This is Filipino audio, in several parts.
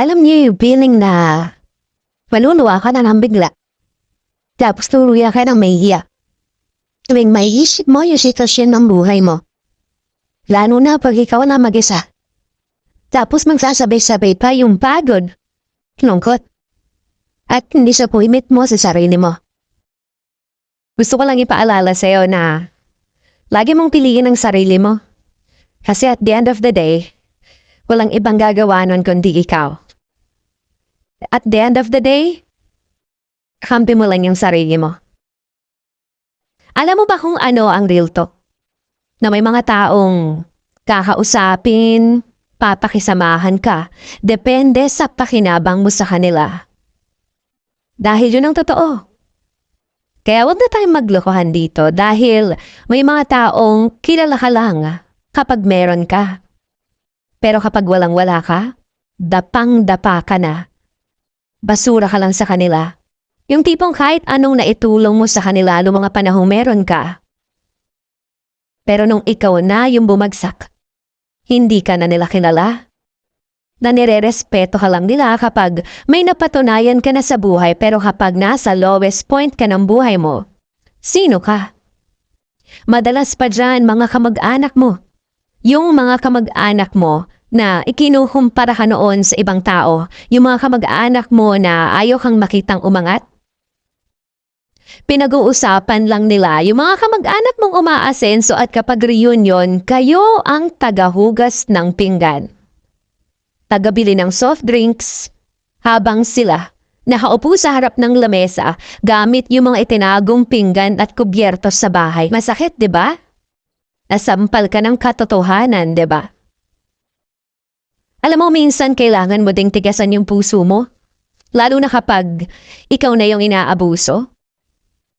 Alam niyo yung feeling na maluluwa ka na ng bigla. Tapos tuluyan ka ng mahihiya. Tuwing maiisip mo yung sitwasyon ng buhay mo. Lalo na pag ikaw na mag-isa. Tapos magsasabay-sabay pa yung pagod, lungkot, at hindi sa puhimit mo sa sarili mo. Gusto ko lang ipaalala sa'yo na lagi mong piliin ang sarili mo. Kasi at the end of the day, walang ibang gagawa nun kundi ikaw. At the end of the day, kampi mo lang yung sarili mo. Alam mo ba kung ano ang real talk? Na may mga taong kakausapin, papakisamahan ka, depende sa pakinabang mo sa kanila. Dahil yun ang totoo. Kaya huwag na tayong maglokohan dito dahil may mga taong kilala ka lang kapag meron ka. Pero kapag walang-wala ka, dapang-dapa ka na. Basura ka lang sa kanila. Yung tipong kahit anong naitulong mo sa kanila noong mga panahong meron ka. Pero nung ikaw na yung bumagsak, hindi ka na nila kilala. Na nire-respeto ka lang nila kapag may napatunayan ka na sa buhay pero kapag nasa lowest point ka ng buhay mo, sino ka? Madalas pa dyan mga kamag-anak mo. Yung mga kamag-anak mo na ikinukumpara ka noon sa ibang tao, yung mga kamag-anak mo na ayaw kang makitang umangat. Pinag-uusapan lang nila yung mga kamag-anak mong umaasenso at kapag reunion, kayo ang tagahugas ng pinggan. Tagabili ng soft drinks, habang sila nakaupo sa harap ng lamesa gamit yung mga itinagong pinggan at kubyertos sa bahay. Masakit, di ba? Nasampal ka ng katotohanan, di ba? Alam mo, minsan kailangan mo ding tigasan yung puso mo. Lalo na kapag ikaw na yung inaabuso.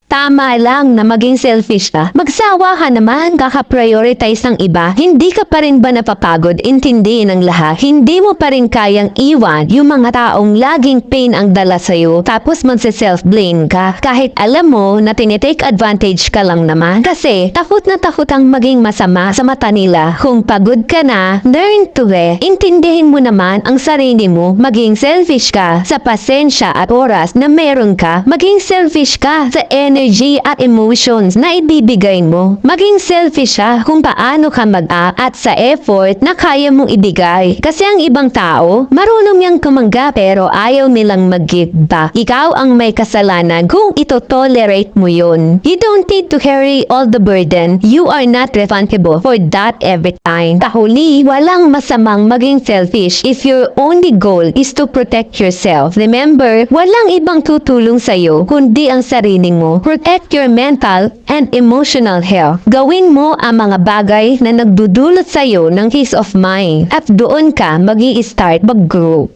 Tama lang na maging selfish ka. Magsawa ka naman, kaka-prioritize ng iba. Hindi ka pa rin ba napapagod intindihin ang lahat? Hindi mo pa rin kayang iwan yung mga taong laging pain ang dala sa'yo tapos magse-self-blame ka. Kahit alam mo na tinitake advantage ka lang naman. Kasi takot na takot ang maging masama sa mata nila. Kung pagod ka na, learn to rest. Intindihin mo naman ang sarili mo. Maging selfish ka sa pasensya at oras na meron ka. Maging selfish ka sa energy at emotions na ibibigay mo. Maging selfish ka kung paano ka at sa effort na kaya mong ibigay. Kasi ang ibang tao, marunong yang kumangga pero ayaw nilang mag-give back. Ikaw ang may kasalanan kung ito-tolerate mo yun. You don't need to carry all the burden. You are not responsible for that every time. Kahuli, walang masamang maging selfish if your only goal is to protect yourself. Remember, walang ibang tutulong sa'yo kundi ang sarili mo. Protect your mental and emotional health. Gawin mo ang mga bagay na nagdudulot sa'yo ng peace of mind at doon ka mag-i-start mag-grow.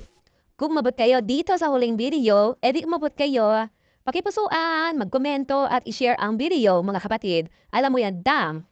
Kung mabot kayo dito sa huling video, edi umabot kayo, pakipusuan, magkomento at i-share ang video mga kapatid. Alam mo yan, damn!